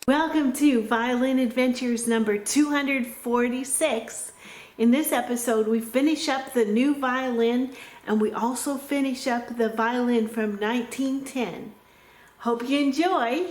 Welcome to Violin Adventures number 246. In this episode, we finish up the new violin and we also finish up the violin from 1910. Hope you enjoy.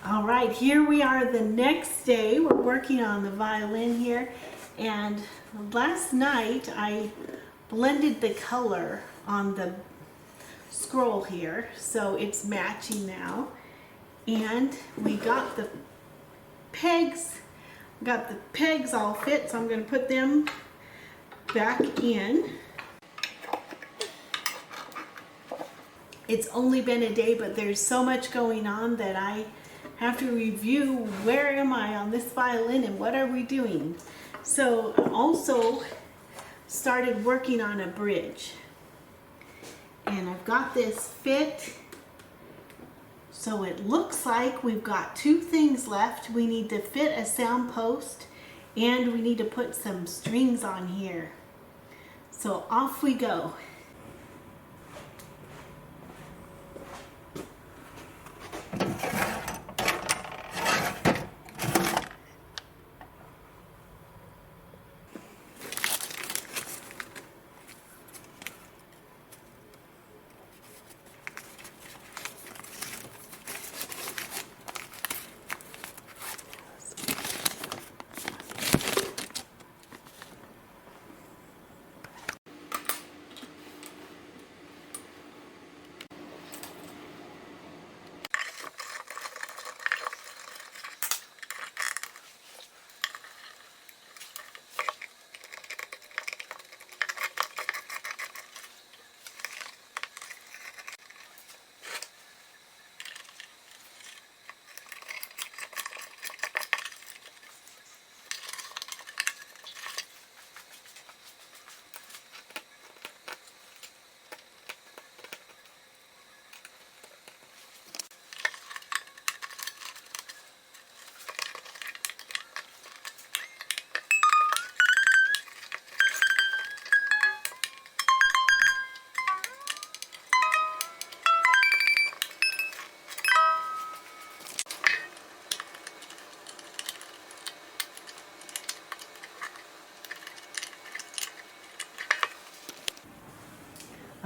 All right, here we are the next day. We're working on the violin here, and last night I blended the color on the scroll here so it's matching now, and we got the pegs all fit, so I'm going to put them back in. It's only been a day, but there's so much going on that I have to review where am I on this violin and what are we doing. So I also started working on a bridge. And I've got this fit. So it looks like we've got two things left. We need to fit a sound post and we need to put some strings on here. So off we go.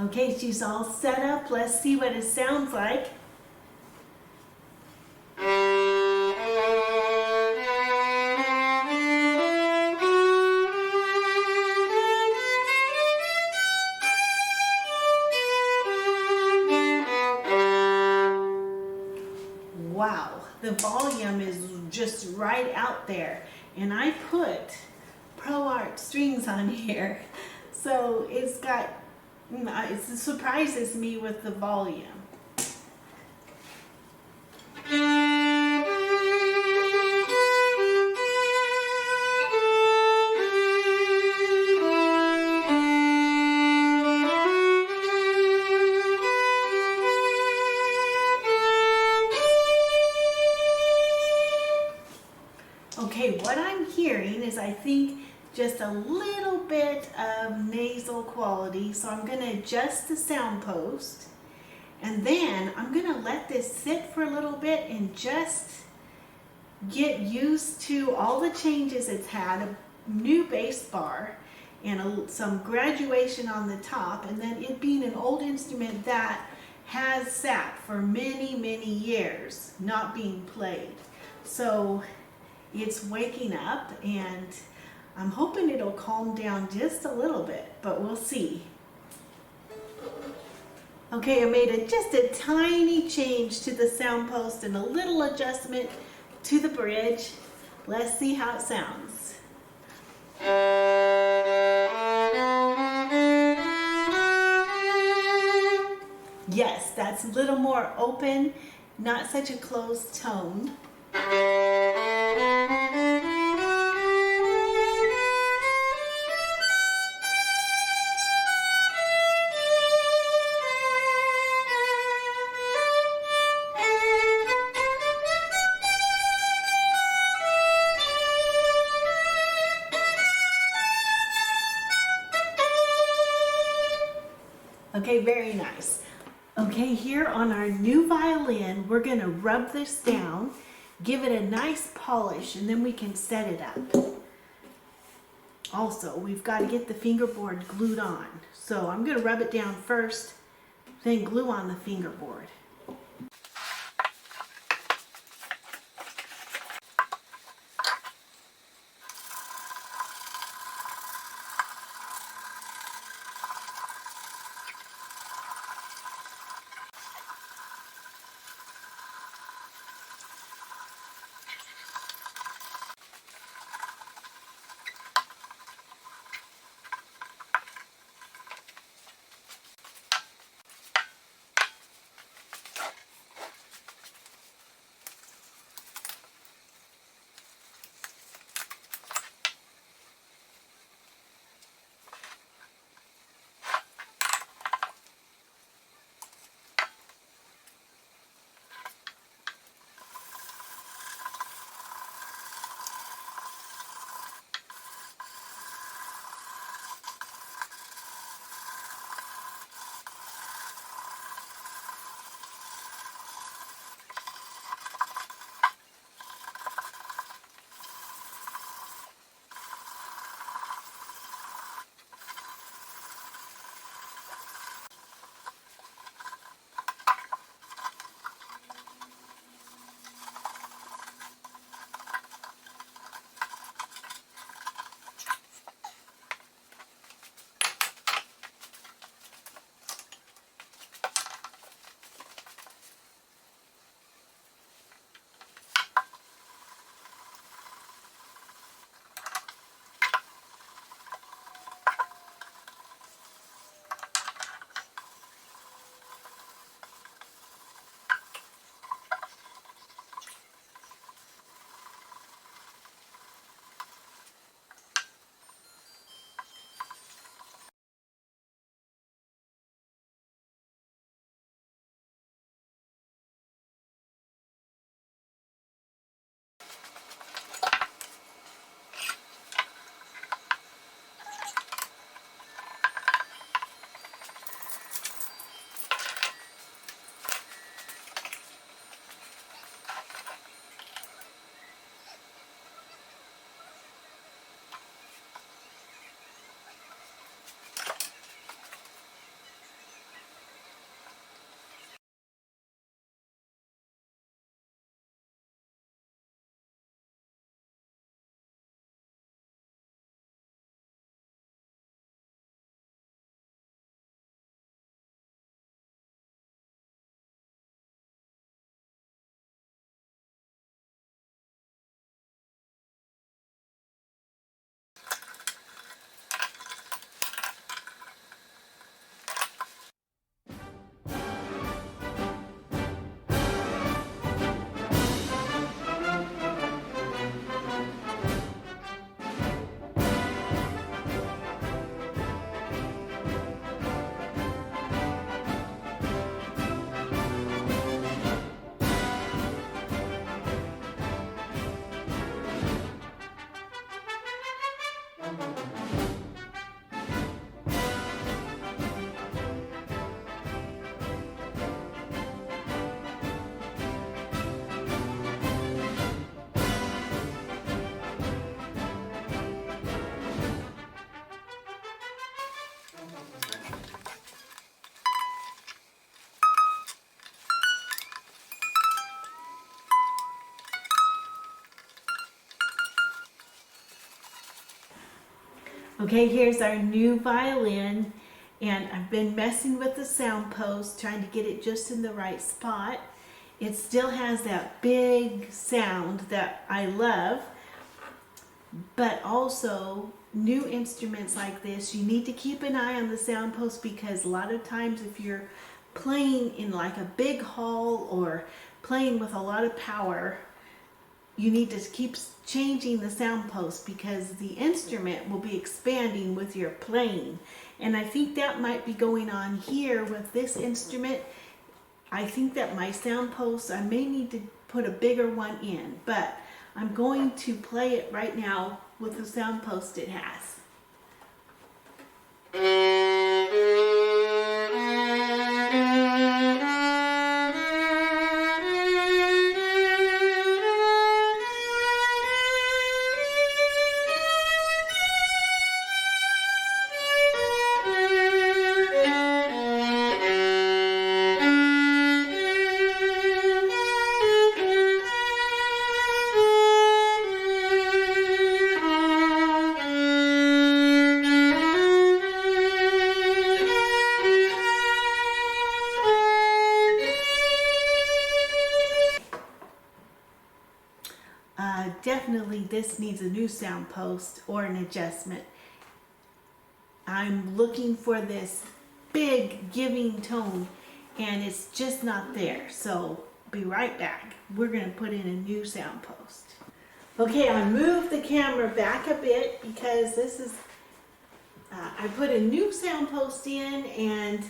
Okay, she's all set up. Let's see what it sounds like. Wow, the volume is just right out there. And I put Pro Art strings on here. So it surprises me with the volume. Okay, what I'm hearing is I think just a little bit of nasal quality, so I'm going to adjust the sound post, and then I'm going to let this sit for a little bit and just get used to all the changes it's had. A new bass bar and some graduation on the top, and then it being an old instrument that has sat for many, many years not being played. So it's waking up, and I'm hoping it'll calm down just a little bit, but we'll see. Okay, I made just a tiny change to the sound post and a little adjustment to the bridge. Let's see how it sounds. Yes, that's a little more open, not such a closed tone. Okay, very nice. Okay, here on our new violin, we're going to rub this down, give it a nice polish, and then we can set it up. Also, we've got to get the fingerboard glued on. So I'm going to rub it down first, then glue on the fingerboard. Okay, here's our new violin, and I've been messing with the sound post, trying to get it just in the right spot. It still has that big sound that I love, but also new instruments like this, you need to keep an eye on the sound post, because a lot of times if you're playing in like a big hall or playing with a lot of power, you need to keep changing the sound post, because the instrument will be expanding with your playing. And I think that might be going on here with this instrument. I think that my sound post, I may need to put a bigger one in, but I'm going to play it right now with the sound post it has. Definitely this needs a new sound post or an adjustment. I'm looking for this big giving tone and it's just not there. So be right back. We're going to put in a new sound post. Okay, I moved the camera back a bit because this is, I put a new sound post in, and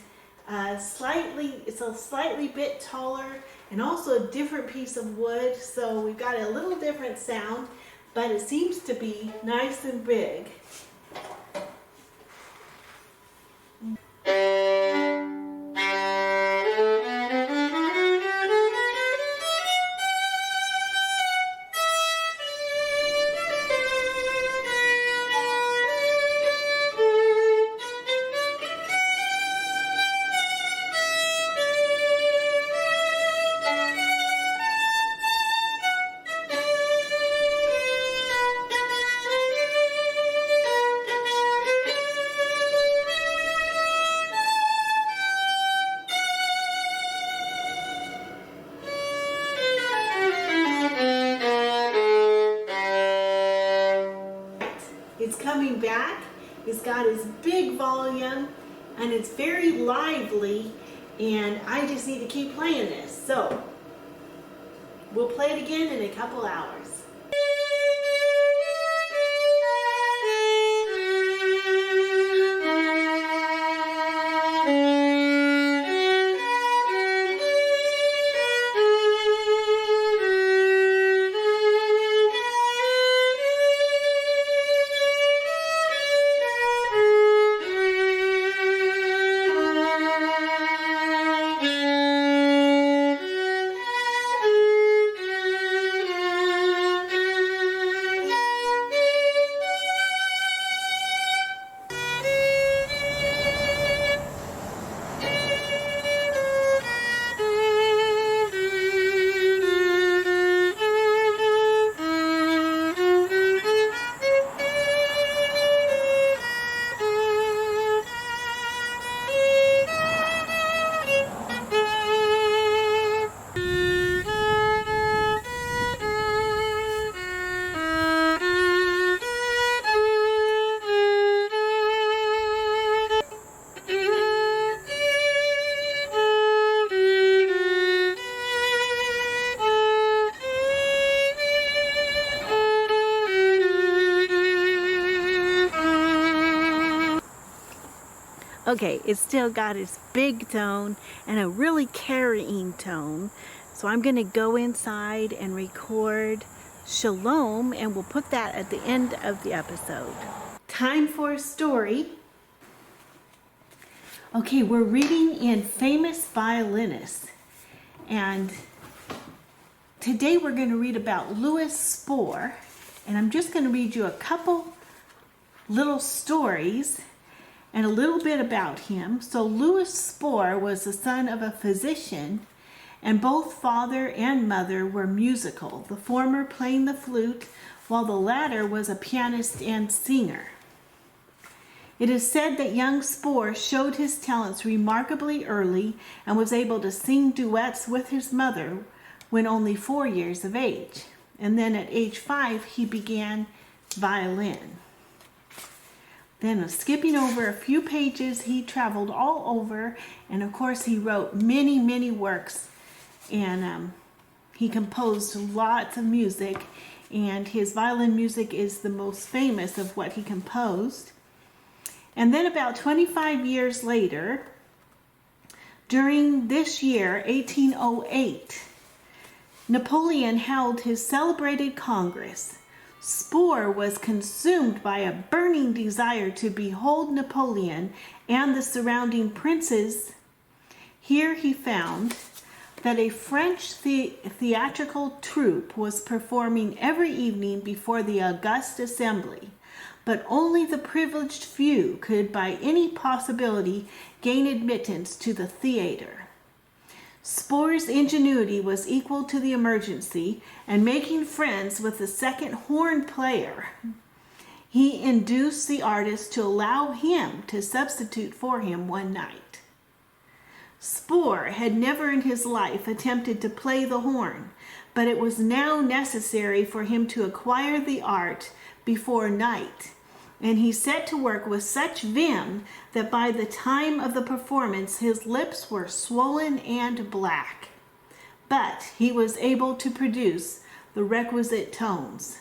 it's a slightly bit taller and also a different piece of wood, so we've got a little different sound, but it seems to be nice and big. It's coming back. It's got its big volume and it's very lively, and I just need to keep playing this. So we'll play it again in a couple hours. Okay, it's still got its big tone and a really carrying tone. So I'm going to go inside and record Shalom, and we'll put that at the end of the episode. Time for a story. Okay, we're reading in Famous Violinists. And today we're going to read about Louis Spohr. And I'm just going to read you a couple little stories and a little bit about him. So Louis Spohr was the son of a physician, and both father and mother were musical, the former playing the flute while the latter was a pianist and singer. It is said that young Spohr showed his talents remarkably early and was able to sing duets with his mother when only 4 years of age. And then at age 5, he began violin. Then skipping over a few pages, he traveled all over, and of course he wrote many, many works, and he composed lots of music, and his violin music is the most famous of what he composed. And then about 25 years later, during this year, 1808, Napoleon held his celebrated Congress. Spohr was consumed by a burning desire to behold Napoleon and the surrounding princes. Here he found that a French theatrical troupe was performing every evening before the august assembly, but only the privileged few could by any possibility gain admittance to the theater. Spohr's ingenuity was equal to the emergency, and making friends with the second horn player, he induced the artist to allow him to substitute for him one night. Spohr had never in his life attempted to play the horn, but it was now necessary for him to acquire the art before night, and he set to work with such vim that by the time of the performance his lips were swollen and black. But he was able to produce the requisite tones.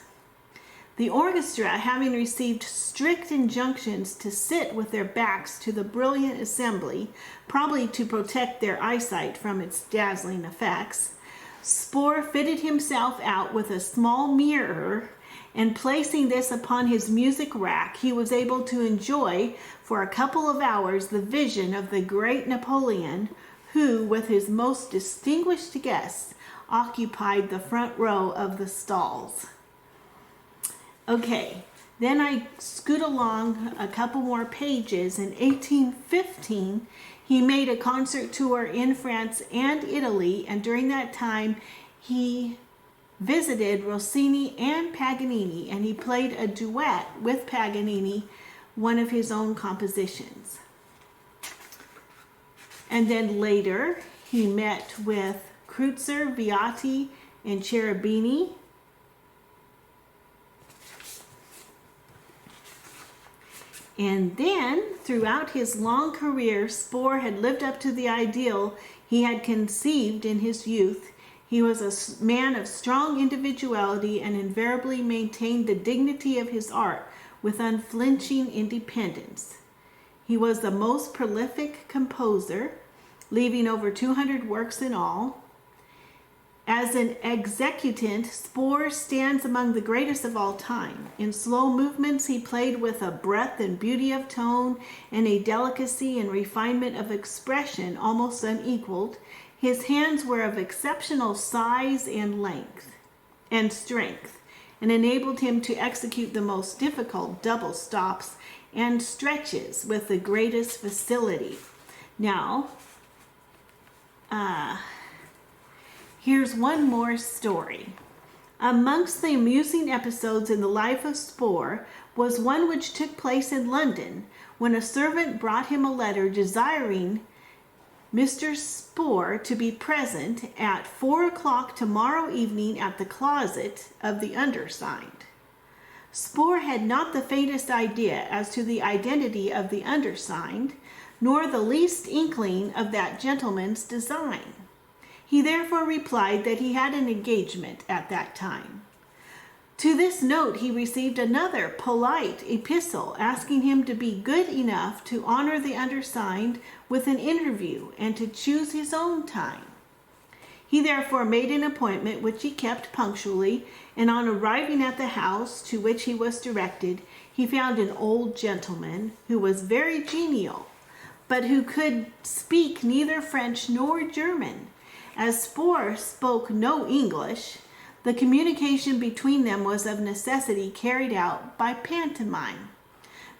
The orchestra, having received strict injunctions to sit with their backs to the brilliant assembly, probably to protect their eyesight from its dazzling effects, Spohr fitted himself out with a small mirror, and placing this upon his music rack, he was able to enjoy for a couple of hours the vision of the great Napoleon, who, with his most distinguished guests, occupied the front row of the stalls. Okay, then I scoot along a couple more pages. In 1815, he made a concert tour in France and Italy, and during that time, he visited Rossini and Paganini, and he played a duet with Paganini, one of his own compositions. And then later, he met with Kreutzer, Viotti, and Cherubini. And then, throughout his long career, Spohr had lived up to the ideal he had conceived in his youth. He was a man of strong individuality and invariably maintained the dignity of his art with unflinching independence. He was the most prolific composer, leaving over 200 works in all. As an executant, Spohr stands among the greatest of all time. In slow movements, he played with a breadth and beauty of tone and a delicacy and refinement of expression almost unequaled. His hands were of exceptional size and length and strength, and enabled him to execute the most difficult double stops and stretches with the greatest facility. Now, here's one more story. Amongst the amusing episodes in the life of Spohr was one which took place in London, when a servant brought him a letter desiring Mr. Spohr to be present at 4 o'clock tomorrow evening at the closet of the undersigned. Spohr had not the faintest idea as to the identity of the undersigned, nor the least inkling of that gentleman's design. He therefore replied that he had an engagement at that time. To this note he received another polite epistle asking him to be good enough to honor the undersigned with an interview and to choose his own time. He therefore made an appointment which he kept punctually, and on arriving at the house to which he was directed, he found an old gentleman who was very genial, but who could speak neither French nor German. As Spohr spoke no English, the communication between them was of necessity carried out by pantomime.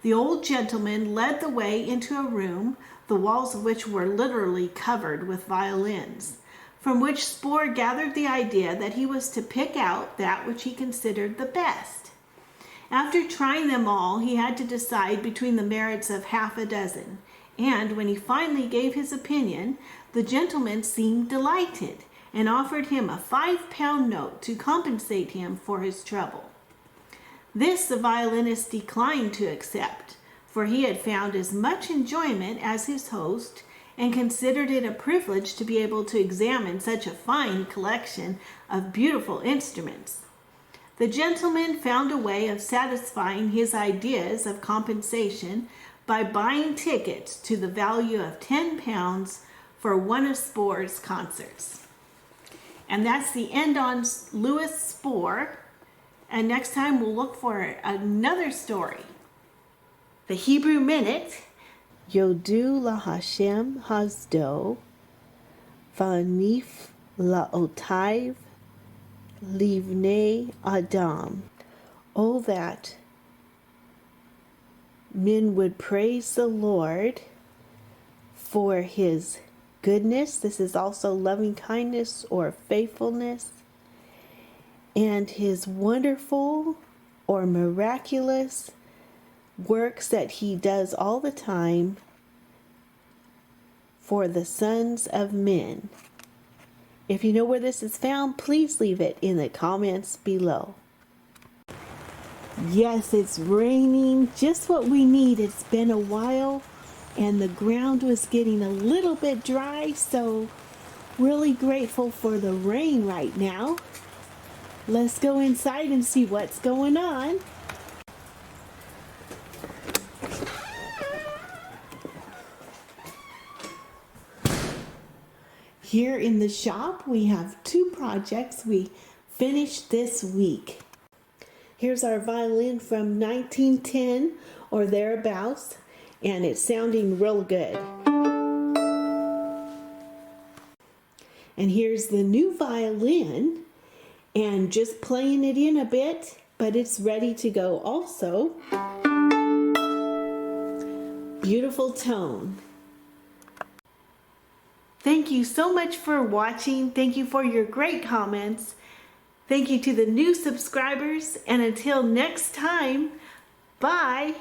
The old gentleman led the way into a room, the walls of which were literally covered with violins, from which Spohr gathered the idea that he was to pick out that which he considered the best. After trying them all, he had to decide between the merits of half a dozen. And when he finally gave his opinion, the gentleman seemed delighted and offered him a 5-pound note to compensate him for his trouble. This the violinist declined to accept, for he had found as much enjoyment as his host and considered it a privilege to be able to examine such a fine collection of beautiful instruments. The gentleman found a way of satisfying his ideas of compensation by buying tickets to the value of 10 pounds for one of Spohr's concerts. And that's the end on Louis Spohr. And next time we'll look for another story. The Hebrew Minute. Yodu la Hashem Hazdo, Vanif laotaiv livnei Adam. Oh, that men would praise the Lord for his goodness. This is also loving kindness or faithfulness. And his wonderful or miraculous works that he does all the time for the sons of men. If you know where this is found, please leave it in the comments below. Yes, it's raining, just what we need. It's been a while and the ground was getting a little bit dry, so really grateful for the rain right now. Let's go inside and see what's going on. Here in the shop, we have 2 projects we finished this week. Here's our violin from 1910 or thereabouts, and it's sounding real good. And here's the new violin, and just playing it in a bit, but it's ready to go also. Beautiful tone. Thank you so much for watching. Thank you for your great comments. Thank you to the new subscribers. And until next time, bye.